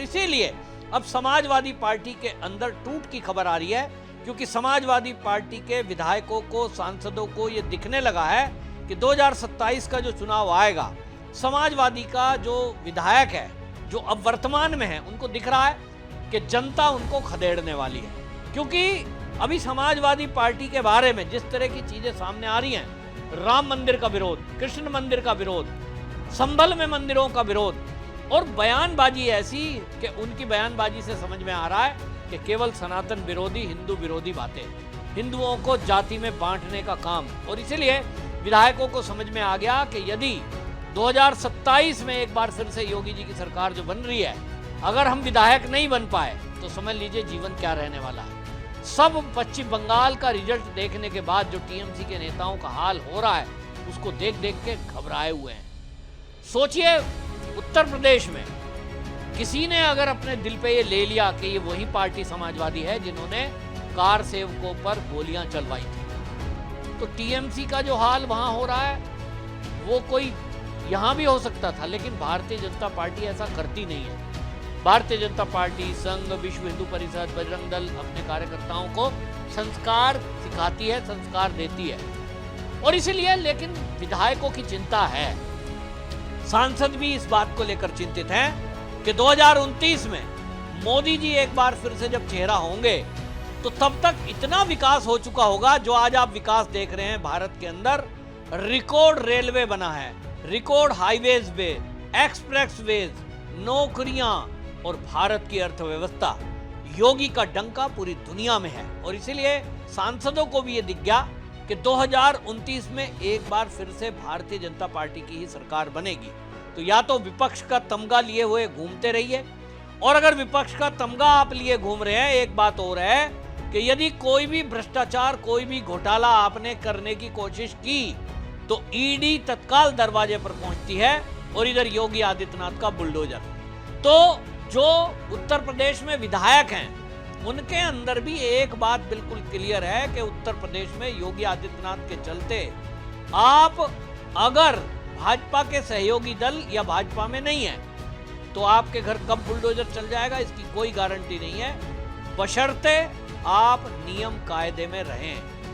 इसीलिए अब समाजवादी पार्टी के अंदर टूट की खबर आ रही है, क्योंकि समाजवादी पार्टी के विधायकों को, सांसदों को ये दिखने लगा है कि 2027 का जो चुनाव आएगा, समाजवादी का जो विधायक है, जो अब वर्तमान में है, उनको दिख रहा है कि जनता उनको खदेड़ने वाली है। क्योंकि अभी समाजवादी पार्टी के बारे में जिस तरह की चीजें सामने आ रही हैं, राम मंदिर का विरोध, कृष्ण मंदिर का विरोध, संभल में मंदिरों का विरोध, और बयानबाजी ऐसी कि उनकी बयानबाजी से समझ में आ रहा है कि केवल सनातन विरोधी, हिंदू विरोधी बातें, हिंदुओं को जाति में बांटने का काम। और इसीलिए विधायकों को समझ में आ गया कि यदि 2027 में एक बार फिर से योगी जी की सरकार जो बन रही है, अगर हम विधायक नहीं बन पाए तो समझ लीजिए जीवन क्या रहने वाला है। सब पश्चिम बंगाल का रिजल्ट देखने के बाद जो टीएमसी के नेताओं का हाल हो रहा है, उसको देख देख के घबराए हुए हैं। सोचिए, उत्तर प्रदेश में किसी ने अगर अपने दिल पे ये ले लिया कि ये वही पार्टी समाजवादी है जिन्होंने कार सेवकों पर गोलियां चलवाई थी, तो टीएमसी का जो हाल वहां हो रहा है वो कोई यहां भी हो सकता था। लेकिन भारतीय जनता पार्टी ऐसा करती नहीं है। भारतीय जनता पार्टी, संघ, विश्व हिंदू परिषद, बजरंग दल अपने कार्यकर्ताओं को संस्कार सिखाती है, संस्कार देती है। और इसीलिए लेकिन विधायकों की चिंता है, सांसद भी इस बात को लेकर चिंतित हैं कि 2029 में मोदी जी एक बार फिर से जब चेहरा होंगे तो तब तक इतना विकास हो चुका होगा। जो आज आप विकास देख रहे हैं भारत के अंदर, रिकॉर्ड रेलवे बना है, रिकॉर्ड हाईवेज वे, एक्सप्रेस वेज, नौकरियां और भारत की अर्थव्यवस्था, योगी का डंका पूरी दुनिया में है। और इसीलिए सांसदों को भी ये दिख गया कि 2029 में एक बार फिर से भारतीय जनता पार्टी की ही सरकार बनेगी। तो या तो विपक्ष का तमगा लिए हुए घूमते रहिए, और अगर विपक्ष का तमगा आप लिए घूम रहे हैं, एक बात और है कि यदि कोई भी भ्रष्टाचार, कोई भी घोटाला आपने करने की कोशिश की तो ईडी तत्काल दरवाजे पर पहुंचती है, और इधर योगी आदित्यनाथ का बुलडोजर। तो जो उत्तर प्रदेश में विधायक हैं, उनके अंदर भी एक बात बिल्कुल क्लियर है कि उत्तर प्रदेश में योगी आदित्यनाथ के चलते आप अगर भाजपा के सहयोगी दल या भाजपा में नहीं है तो आपके घर कब बुलडोजर चल जाएगा इसकी कोई गारंटी नहीं है, बशर्ते आप नियम कायदे में रहें।